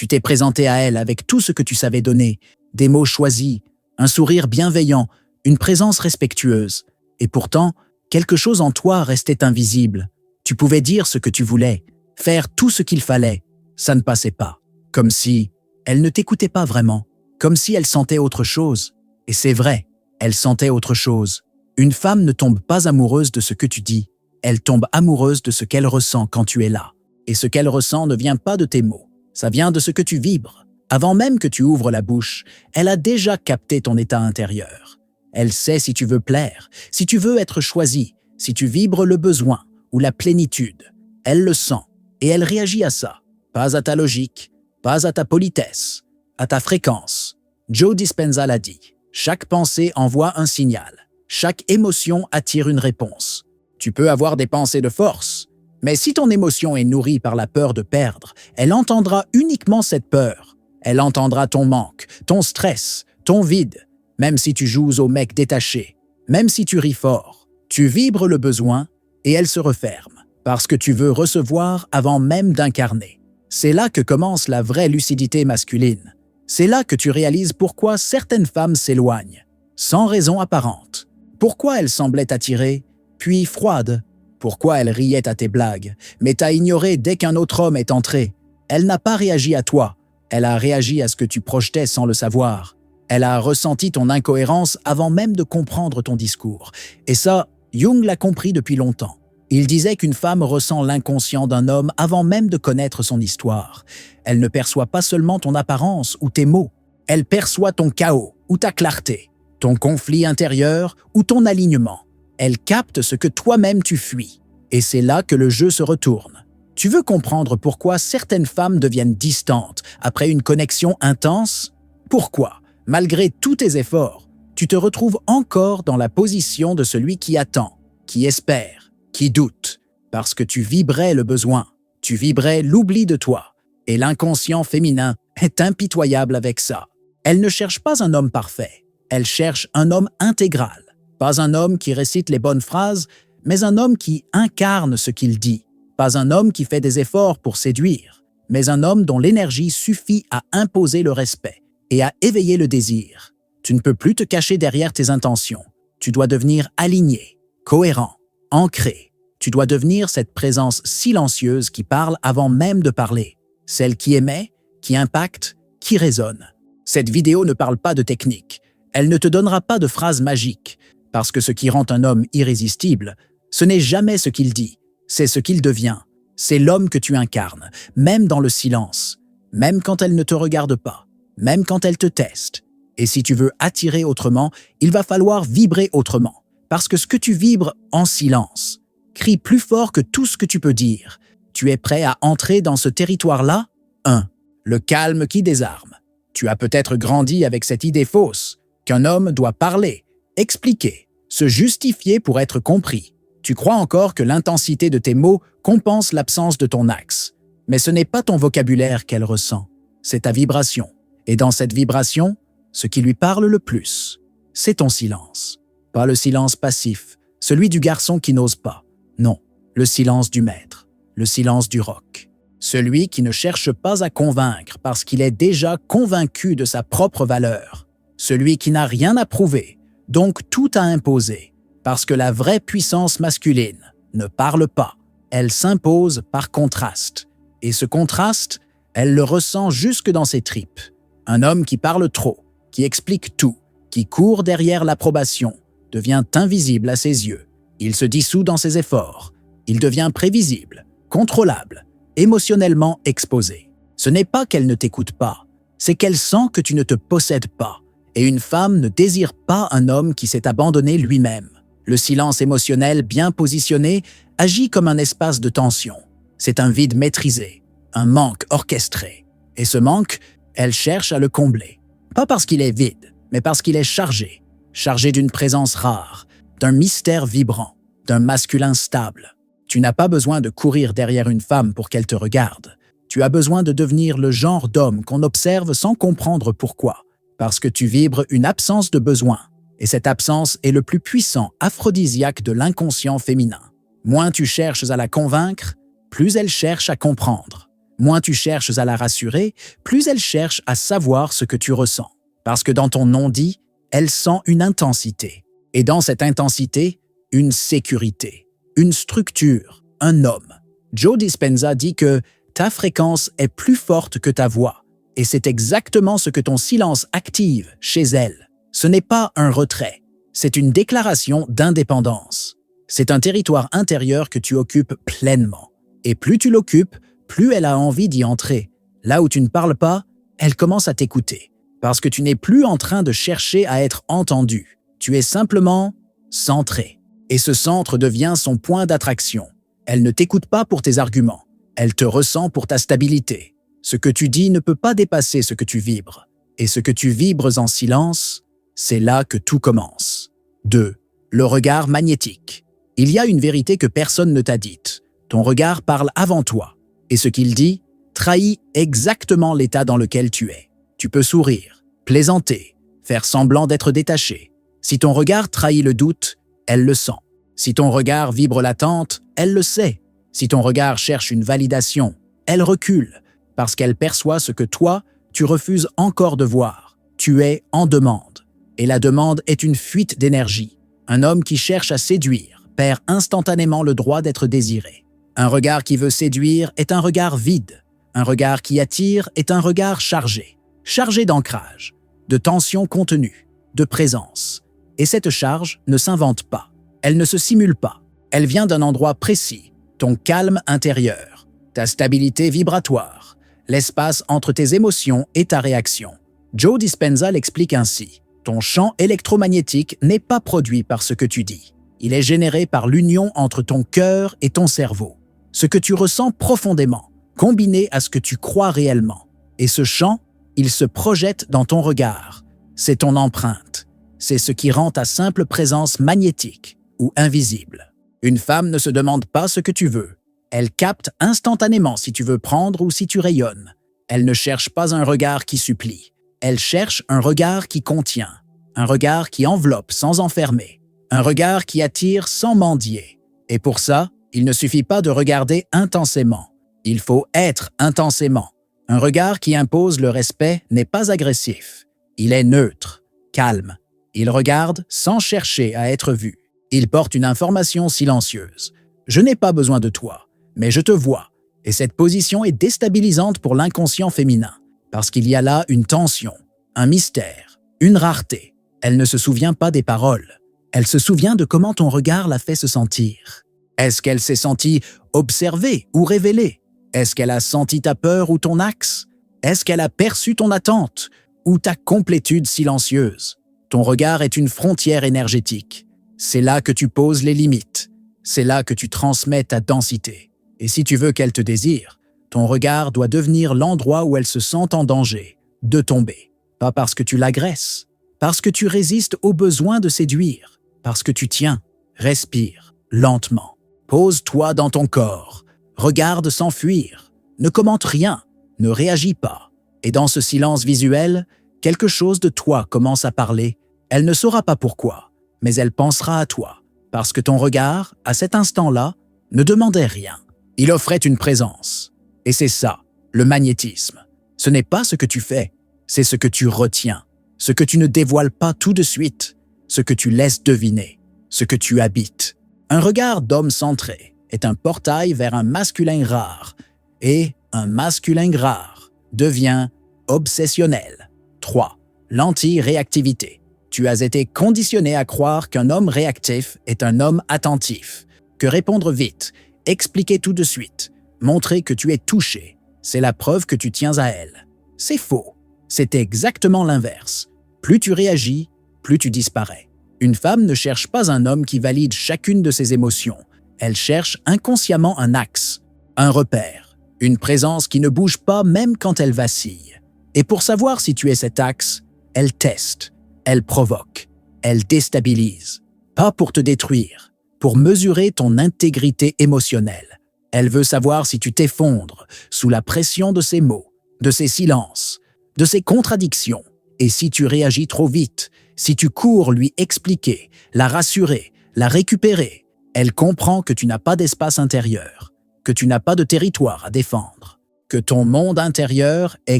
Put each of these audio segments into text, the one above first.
Tu t'es présenté à elle avec tout ce que tu savais donner, des mots choisis, un sourire bienveillant, une présence respectueuse. Et pourtant, quelque chose en toi restait invisible. Tu pouvais dire ce que tu voulais, faire tout ce qu'il fallait. Ça ne passait pas. Comme si elle ne t'écoutait pas vraiment, comme si elle sentait autre chose. Et c'est vrai, elle sentait autre chose. Une femme ne tombe pas amoureuse de ce que tu dis, elle tombe amoureuse de ce qu'elle ressent quand tu es là. Et ce qu'elle ressent ne vient pas de tes mots, ça vient de ce que tu vibres. Avant même que tu ouvres la bouche, elle a déjà capté ton état intérieur. Elle sait si tu veux plaire, si tu veux être choisi, si tu vibres le besoin ou la plénitude. Elle le sent et elle réagit à ça. Pas à ta logique, pas à ta politesse, à ta fréquence. Joe Dispenza l'a dit. Chaque pensée envoie un signal. Chaque émotion attire une réponse. Tu peux avoir des pensées de force, mais si ton émotion est nourrie par la peur de perdre, elle entendra uniquement cette peur. Elle entendra ton manque, ton stress, ton vide. Même si tu joues au mec détaché, même si tu ris fort, tu vibres le besoin et elle se referme, parce que tu veux recevoir avant même d'incarner. C'est là que commence la vraie lucidité masculine. C'est là que tu réalises pourquoi certaines femmes s'éloignent, sans raison apparente. Pourquoi elles semblaient attirées, puis froides. Pourquoi elle riait à tes blagues, mais t'a ignoré dès qu'un autre homme est entré. Elle n'a pas réagi à toi, elle a réagi à ce que tu projetais sans le savoir. Elle a ressenti ton incohérence avant même de comprendre ton discours. Et ça, Jung l'a compris depuis longtemps. Il disait qu'une femme ressent l'inconscient d'un homme avant même de connaître son histoire. Elle ne perçoit pas seulement ton apparence ou tes mots, elle perçoit ton chaos ou ta clarté, ton conflit intérieur ou ton alignement. Elle capte ce que toi-même tu fuis. Et c'est là que le jeu se retourne. Tu veux comprendre pourquoi certaines femmes deviennent distantes après une connexion intense? Pourquoi, malgré tous tes efforts, tu te retrouves encore dans la position de celui qui attend, qui espère, qui doute? Parce que tu vibrais le besoin, tu vibrais l'oubli de toi. Et l'inconscient féminin est impitoyable avec ça. Elle ne cherche pas un homme parfait, elle cherche un homme intégral. Pas un homme qui récite les bonnes phrases, mais un homme qui incarne ce qu'il dit. Pas un homme qui fait des efforts pour séduire, mais un homme dont l'énergie suffit à imposer le respect et à éveiller le désir. Tu ne peux plus te cacher derrière tes intentions. Tu dois devenir aligné, cohérent, ancré. Tu dois devenir cette présence silencieuse qui parle avant même de parler. Celle qui émet, qui impacte, qui résonne. Cette vidéo ne parle pas de technique. Elle ne te donnera pas de phrases magiques. Parce que ce qui rend un homme irrésistible, ce n'est jamais ce qu'il dit, c'est ce qu'il devient. C'est l'homme que tu incarnes, même dans le silence, même quand elle ne te regarde pas, même quand elle te teste. Et si tu veux attirer autrement, il va falloir vibrer autrement. Parce que ce que tu vibres en silence crie plus fort que tout ce que tu peux dire. Tu es prêt à entrer dans ce territoire-là? 1. Le calme qui désarme. Tu as peut-être grandi avec cette idée fausse qu'un homme doit parler, expliquer, se justifier pour être compris. Tu crois encore que l'intensité de tes mots compense l'absence de ton axe. Mais ce n'est pas ton vocabulaire qu'elle ressent, c'est ta vibration. Et dans cette vibration, ce qui lui parle le plus, c'est ton silence. Pas le silence passif, celui du garçon qui n'ose pas. Non, le silence du maître, le silence du roc. Celui qui ne cherche pas à convaincre parce qu'il est déjà convaincu de sa propre valeur. Celui qui n'a rien à prouver, donc tout à imposer, parce que la vraie puissance masculine ne parle pas, elle s'impose par contraste. Et ce contraste, elle le ressent jusque dans ses tripes. Un homme qui parle trop, qui explique tout, qui court derrière l'approbation, devient invisible à ses yeux. Il se dissout dans ses efforts. Il devient prévisible, contrôlable, émotionnellement exposé. Ce n'est pas qu'elle ne t'écoute pas, c'est qu'elle sent que tu ne te possèdes pas. Et une femme ne désire pas un homme qui s'est abandonné lui-même. Le silence émotionnel bien positionné agit comme un espace de tension. C'est un vide maîtrisé, un manque orchestré. Et ce manque, elle cherche à le combler. Pas parce qu'il est vide, mais parce qu'il est chargé. Chargé d'une présence rare, d'un mystère vibrant, d'un masculin stable. Tu n'as pas besoin de courir derrière une femme pour qu'elle te regarde. Tu as besoin de devenir le genre d'homme qu'on observe sans comprendre pourquoi. Parce que tu vibres une absence de besoin. Et cette absence est le plus puissant aphrodisiaque de l'inconscient féminin. Moins tu cherches à la convaincre, plus elle cherche à comprendre. Moins tu cherches à la rassurer, plus elle cherche à savoir ce que tu ressens. Parce que dans ton non-dit, elle sent une intensité. Et dans cette intensité, une sécurité, une structure, un homme. Joe Dispenza dit que ta fréquence est plus forte que ta voix. Et c'est exactement ce que ton silence active chez elle. Ce n'est pas un retrait, c'est une déclaration d'indépendance. C'est un territoire intérieur que tu occupes pleinement. Et plus tu l'occupes, plus elle a envie d'y entrer. Là où tu ne parles pas, elle commence à t'écouter. Parce que tu n'es plus en train de chercher à être entendu. Tu es simplement centré. Et ce centre devient son point d'attraction. Elle ne t'écoute pas pour tes arguments. Elle te ressent pour ta stabilité. Ce que tu dis ne peut pas dépasser ce que tu vibres. Et ce que tu vibres en silence, c'est là que tout commence. 2. Le regard magnétique. Il y a une vérité que personne ne t'a dite. Ton regard parle avant toi. Et ce qu'il dit trahit exactement l'état dans lequel tu es. Tu peux sourire, plaisanter, faire semblant d'être détaché. Si ton regard trahit le doute, elle le sent. Si ton regard vibre l'attente, elle le sait. Si ton regard cherche une validation, elle recule, parce qu'elle perçoit ce que toi, tu refuses encore de voir. Tu es en demande. Et la demande est une fuite d'énergie. Un homme qui cherche à séduire perd instantanément le droit d'être désiré. Un regard qui veut séduire est un regard vide. Un regard qui attire est un regard chargé. Chargé d'ancrage, de tension contenue, de présence. Et cette charge ne s'invente pas. Elle ne se simule pas. Elle vient d'un endroit précis, ton calme intérieur, ta stabilité vibratoire, l'espace entre tes émotions et ta réaction. Joe Dispenza l'explique ainsi. Ton champ électromagnétique n'est pas produit par ce que tu dis. Il est généré par l'union entre ton cœur et ton cerveau. Ce que tu ressens profondément, combiné à ce que tu crois réellement. Et ce champ, il se projette dans ton regard. C'est ton empreinte. C'est ce qui rend ta simple présence magnétique ou invisible. Une femme ne se demande pas ce que tu veux. Elle capte instantanément si tu veux prendre ou si tu rayonnes. Elle ne cherche pas un regard qui supplie. Elle cherche un regard qui contient, un regard qui enveloppe sans enfermer, un regard qui attire sans mendier. Et pour ça, il ne suffit pas de regarder intensément. Il faut être intensément. Un regard qui impose le respect n'est pas agressif. Il est neutre, calme. Il regarde sans chercher à être vu. Il porte une information silencieuse. Je n'ai pas besoin de toi, mais je te vois. Et cette position est déstabilisante pour l'inconscient féminin, parce qu'il y a là une tension, un mystère, une rareté. Elle ne se souvient pas des paroles. Elle se souvient de comment ton regard l'a fait se sentir. Est-ce qu'elle s'est sentie observée ou révélée? Est-ce qu'elle a senti ta peur ou ton axe? Est-ce qu'elle a perçu ton attente ou ta complétude silencieuse? Ton regard est une frontière énergétique. C'est là que tu poses les limites. C'est là que tu transmets ta densité. Et si tu veux qu'elle te désire, ton regard doit devenir l'endroit où elle se sent en danger, de tomber. Pas parce que tu l'agresses, parce que tu résistes au besoin de séduire, parce que tu tiens, respire, lentement. Pose-toi dans ton corps, regarde sans fuir, ne commente rien, ne réagis pas. Et dans ce silence visuel, quelque chose de toi commence à parler. Elle ne saura pas pourquoi, mais elle pensera à toi, parce que ton regard, à cet instant-là, ne demandait rien. Il offrait une présence. Et c'est ça, le magnétisme. Ce n'est pas ce que tu fais, c'est ce que tu retiens, ce que tu ne dévoiles pas tout de suite, ce que tu laisses deviner, ce que tu habites. Un regard d'homme centré est un portail vers un masculin rare, et un masculin rare devient obsessionnel. 3. L'anti-réactivité. Tu as été conditionné à croire qu'un homme réactif est un homme attentif, que répondre vite, expliquer tout de suite, montrer que tu es touché, c'est la preuve que tu tiens à elle. C'est faux. C'est exactement l'inverse. Plus tu réagis, plus tu disparais. Une femme ne cherche pas un homme qui valide chacune de ses émotions. Elle cherche inconsciemment un axe, un repère, une présence qui ne bouge pas même quand elle vacille. Et pour savoir si tu es cet axe, elle teste, elle provoque, elle déstabilise. Pas pour te détruire, pour mesurer ton intégrité émotionnelle. Elle veut savoir si tu t'effondres sous la pression de ses mots, de ses silences, de ses contradictions. Et si tu réagis trop vite, si tu cours lui expliquer, la rassurer, la récupérer, elle comprend que tu n'as pas d'espace intérieur, que tu n'as pas de territoire à défendre, que ton monde intérieur est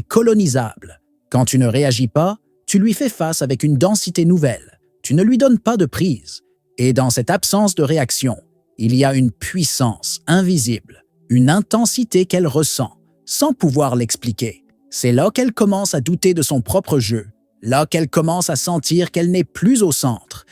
colonisable. Quand tu ne réagis pas, tu lui fais face avec une densité nouvelle. Tu ne lui donnes pas de prise. Et dans cette absence de réaction, il y a une puissance invisible, une intensité qu'elle ressent, sans pouvoir l'expliquer. C'est là qu'elle commence à douter de son propre jeu, là qu'elle commence à sentir qu'elle n'est plus au centre.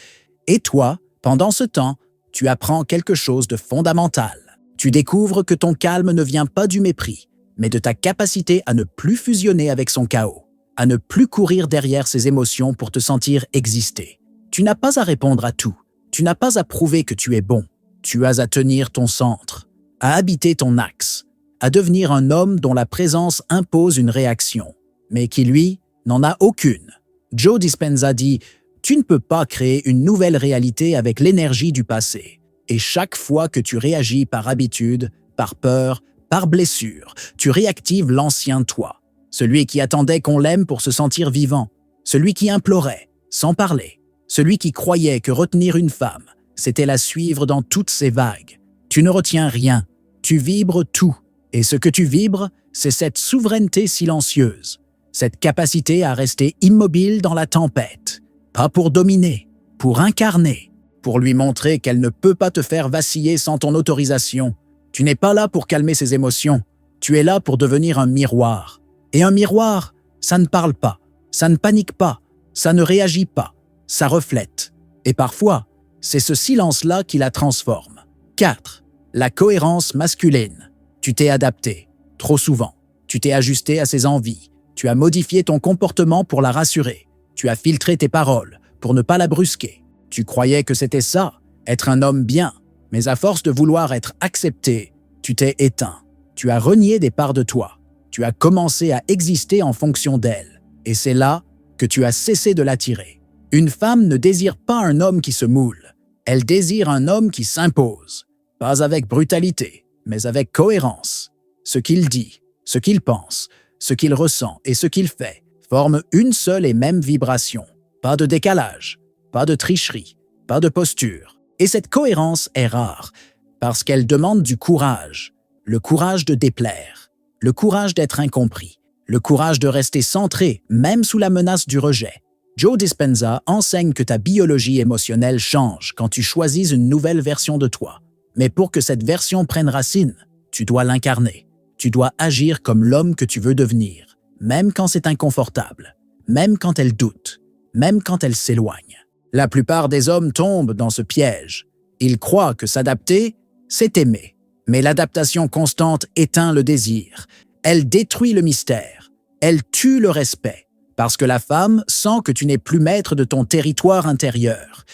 Et toi, pendant ce temps, tu apprends quelque chose de fondamental. Tu découvres que ton calme ne vient pas du mépris, mais de ta capacité à ne plus fusionner avec son chaos, à ne plus courir derrière ses émotions pour te sentir exister. Tu n'as pas à répondre à tout. Tu n'as pas à prouver que tu es bon. Tu as à tenir ton centre, à habiter ton axe, à devenir un homme dont la présence impose une réaction, mais qui, lui, n'en a aucune. Joe Dispenza dit « Tu ne peux pas créer une nouvelle réalité avec l'énergie du passé. Et chaque fois que tu réagis par habitude, par peur, par blessure, tu réactives l'ancien toi, celui qui attendait qu'on l'aime pour se sentir vivant, celui qui implorait, sans parler, celui qui croyait que retenir une femme, c'était la suivre dans toutes ses vagues. Tu ne retiens rien, tu vibres tout. Et ce que tu vibres, c'est cette souveraineté silencieuse, cette capacité à rester immobile dans la tempête, pas pour dominer, pour incarner, pour lui montrer qu'elle ne peut pas te faire vaciller sans ton autorisation. Tu n'es pas là pour calmer ses émotions, tu es là pour devenir un miroir. Et un miroir, ça ne parle pas, ça ne panique pas, ça ne réagit pas, ça reflète. Et parfois, c'est ce silence-là qui la transforme. 4. La cohérence masculine. Tu t'es adapté, trop souvent. Tu t'es ajusté à ses envies. Tu as modifié ton comportement pour la rassurer. Tu as filtré tes paroles pour ne pas la brusquer. Tu croyais que c'était ça, être un homme bien. Mais à force de vouloir être accepté, tu t'es éteint. Tu as renié des parts de toi. Tu as commencé à exister en fonction d'elle. Et c'est là que tu as cessé de l'attirer. Une femme ne désire pas un homme qui se moule. Elle désire un homme qui s'impose. Pas avec brutalité, mais avec cohérence. Ce qu'il dit, ce qu'il pense, ce qu'il ressent et ce qu'il fait forment une seule et même vibration. Pas de décalage, pas de tricherie, pas de posture. Et cette cohérence est rare, parce qu'elle demande du courage. Le courage de déplaire, le courage d'être incompris, le courage de rester centré, même sous la menace du rejet. Joe Dispenza enseigne que ta biologie émotionnelle change quand tu choisis une nouvelle version de toi. Mais pour que cette version prenne racine, tu dois l'incarner. Tu dois agir comme l'homme que tu veux devenir, même quand c'est inconfortable, même quand elle doute, même quand elle s'éloigne. La plupart des hommes tombent dans ce piège. Ils croient que s'adapter, c'est aimer. Mais l'adaptation constante éteint le désir. Elle détruit le mystère. Elle tue le respect. Parce que la femme sent que tu n'es plus maître de ton territoire intérieur.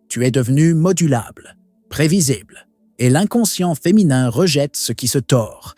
Tu es devenu modulable, prévisible. Et l'inconscient féminin rejette ce qui se tord.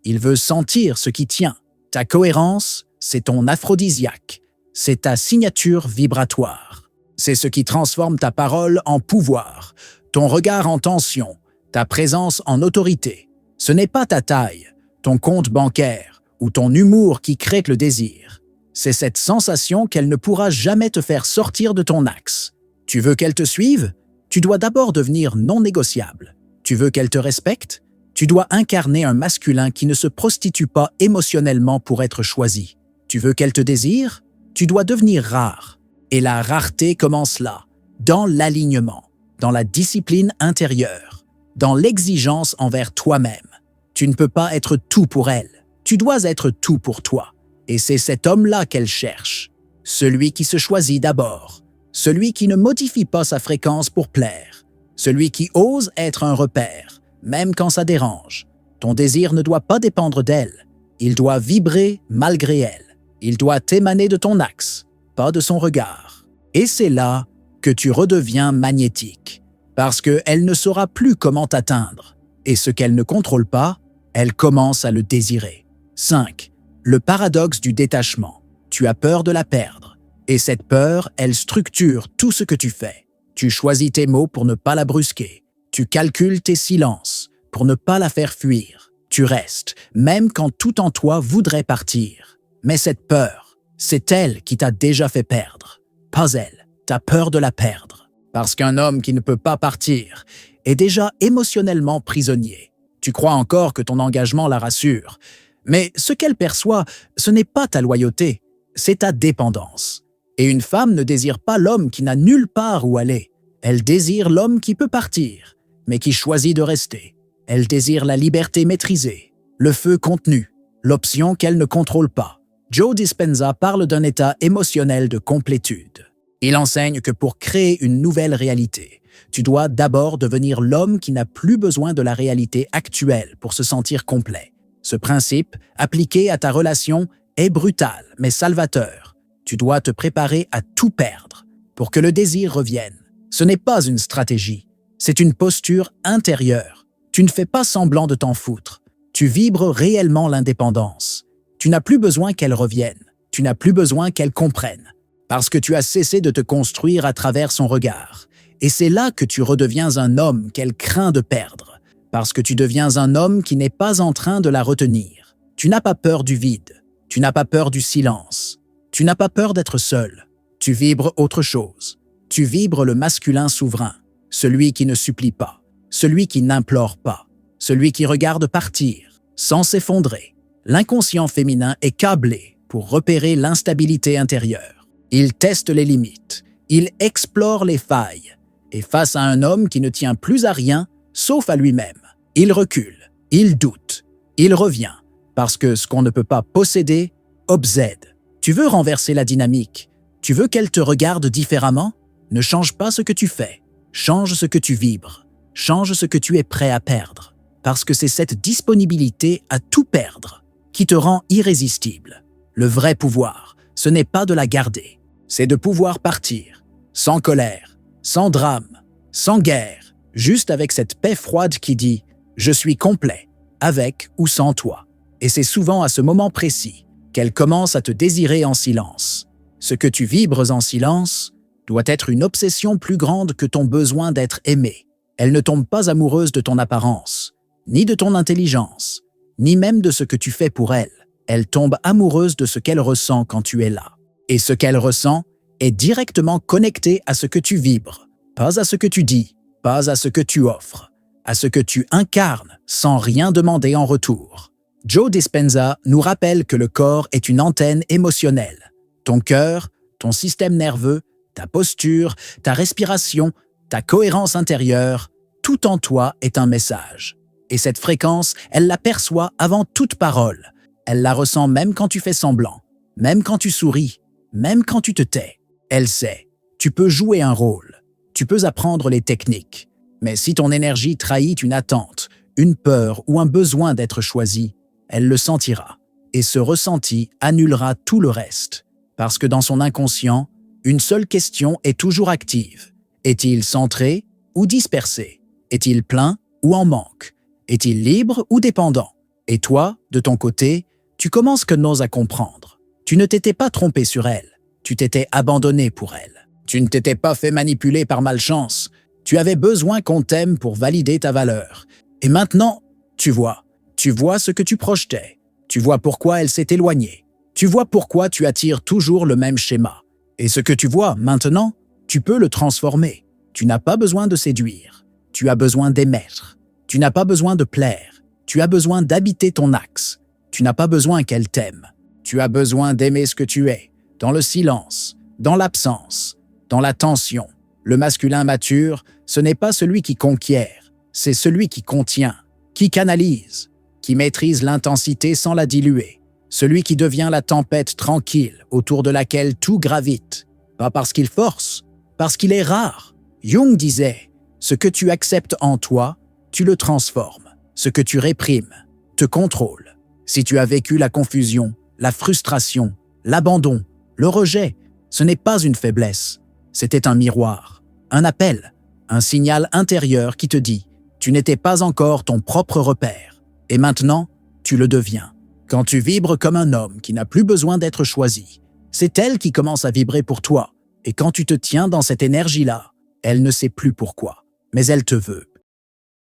Il veut sentir ce qui tient. Ta cohérence, c'est ton aphrodisiaque. C'est ta signature vibratoire. C'est ce qui transforme ta parole en pouvoir, ton regard en tension, ta présence en autorité. Ce n'est pas ta taille, ton compte bancaire ou ton humour qui crée le désir. C'est cette sensation qu'elle ne pourra jamais te faire sortir de ton axe. Tu veux qu'elle te suive? Tu dois d'abord devenir non négociable. Tu veux qu'elle te respecte? Tu dois incarner un masculin qui ne se prostitue pas émotionnellement pour être choisi. Tu veux qu'elle te désire? Tu dois devenir rare. Et la rareté commence là, dans l'alignement, dans la discipline intérieure, dans l'exigence envers toi-même. Tu ne peux pas être tout pour elle. Tu dois être tout pour toi. Et c'est cet homme-là qu'elle cherche. Celui qui se choisit d'abord. Celui qui ne modifie pas sa fréquence pour plaire. Celui qui ose être un repère, même quand ça dérange. Ton désir ne doit pas dépendre d'elle. Il doit vibrer malgré elle. Il doit émaner de ton axe, pas de son regard. Et c'est là que tu redeviens magnétique. Parce qu'elle ne saura plus comment t'atteindre. Et ce qu'elle ne contrôle pas, elle commence à le désirer. 5. Le paradoxe du détachement. Tu as peur de la perdre. Et cette peur, elle structure tout ce que tu fais. Tu choisis tes mots pour ne pas la brusquer. Tu calcules tes silences pour ne pas la faire fuir. Tu restes, même quand tout en toi voudrait partir. Mais cette peur, c'est elle qui t'a déjà fait perdre. Pas elle, t'as peur de la perdre. Parce qu'un homme qui ne peut pas partir est déjà émotionnellement prisonnier. Tu crois encore que ton engagement la rassure, Mais ce qu'elle perçoit, ce n'est pas ta loyauté, c'est ta dépendance. Et une femme ne désire pas l'homme qui n'a nulle part où aller. Elle désire l'homme qui peut partir, mais qui choisit de rester. Elle désire la liberté maîtrisée, le feu contenu, l'option qu'elle ne contrôle pas. Joe Dispenza parle d'un état émotionnel de complétude. Il enseigne que pour créer une nouvelle réalité, tu dois d'abord devenir l'homme qui n'a plus besoin de la réalité actuelle pour se sentir complet. Ce principe, appliqué à ta relation, est brutal mais salvateur. Tu dois te préparer à tout perdre pour que le désir revienne. Ce n'est pas une stratégie, c'est une posture intérieure. Tu ne fais pas semblant de t'en foutre. Tu vibres réellement l'indépendance. Tu n'as plus besoin qu'elle revienne. Tu n'as plus besoin qu'elle comprenne. Parce que tu as cessé de te construire à travers son regard. Et c'est là que tu redeviens un homme qu'elle craint de perdre. Parce que tu deviens un homme qui n'est pas en train de la retenir. Tu n'as pas peur du vide. Tu n'as pas peur du silence. Tu n'as pas peur d'être seul. Tu vibres autre chose. Tu vibres le masculin souverain. Celui qui ne supplie pas. Celui qui n'implore pas. Celui qui regarde partir, sans s'effondrer. L'inconscient féminin est câblé pour repérer l'instabilité intérieure. Il teste les limites. Il explore les failles. Et face à un homme qui ne tient plus à rien, sauf à lui-même, il recule, il doute, il revient, parce que ce qu'on ne peut pas posséder obsède. Tu veux renverser la dynamique, tu veux qu'elle te regarde différemment? Ne change pas ce que tu fais, change ce que tu vibres, change ce que tu es prêt à perdre, parce que c'est cette disponibilité à tout perdre qui te rend irrésistible. Le vrai pouvoir, ce n'est pas de la garder, c'est de pouvoir partir, sans colère, sans drame, sans guerre, juste avec cette paix froide qui dit « Je suis complet, avec ou sans toi ». Et c'est souvent à ce moment précis qu'elle commence à te désirer en silence. Ce que tu vibres en silence doit être une obsession plus grande que ton besoin d'être aimé. Elle ne tombe pas amoureuse de ton apparence, ni de ton intelligence, ni même de ce que tu fais pour elle. Elle tombe amoureuse de ce qu'elle ressent quand tu es là. Et ce qu'elle ressent est directement connecté à ce que tu vibres, pas à ce que tu dis, pas à ce que tu offres, à ce que tu incarnes sans rien demander en retour. Joe Dispenza nous rappelle que le corps est une antenne émotionnelle. Ton cœur, ton système nerveux, ta posture, ta respiration, ta cohérence intérieure, tout en toi est un message. Et cette fréquence, elle la perçoit avant toute parole. Elle la ressent même quand tu fais semblant, même quand tu souris, même quand tu te tais. Elle sait, tu peux jouer un rôle, tu peux apprendre les techniques. Mais si ton énergie trahit une attente, une peur ou un besoin d'être choisi, elle le sentira. Et ce ressenti annulera tout le reste. Parce que dans son inconscient, une seule question est toujours active. Est-il centré ou dispersé? Est-il plein ou en manque? Est-il libre ou dépendant? Et toi, de ton côté, tu commences que n'oses à comprendre. Tu ne t'étais pas trompé sur elle. Tu t'étais abandonné pour elle. Tu ne t'étais pas fait manipuler par malchance. Tu avais besoin qu'on t'aime pour valider ta valeur. Et maintenant, tu vois ce que tu projetais. Tu vois pourquoi elle s'est éloignée. Tu vois pourquoi tu attires toujours le même schéma. Et ce que tu vois maintenant, tu peux le transformer. Tu n'as pas besoin de séduire. Tu as besoin d'émettre. Tu n'as pas besoin de plaire. Tu as besoin d'habiter ton axe. Tu n'as pas besoin qu'elle t'aime. Tu as besoin d'aimer ce que tu es, dans le silence, dans l'absence, dans la tension. Le masculin mature, ce n'est pas celui qui conquiert, c'est celui qui contient, qui canalise, qui maîtrise l'intensité sans la diluer. Celui qui devient la tempête tranquille autour de laquelle tout gravite. Pas parce qu'il force, parce qu'il est rare. Jung disait, ce que tu acceptes en toi, tu le transformes. Ce que tu réprimes, te contrôle. Si tu as vécu la confusion, la frustration, l'abandon, le rejet, ce n'est pas une faiblesse. C'était un miroir, un appel, un signal intérieur qui te dit « Tu n'étais pas encore ton propre repère, et maintenant, tu le deviens. » Quand tu vibres comme un homme qui n'a plus besoin d'être choisi, c'est elle qui commence à vibrer pour toi. Et quand tu te tiens dans cette énergie-là, elle ne sait plus pourquoi, mais elle te veut.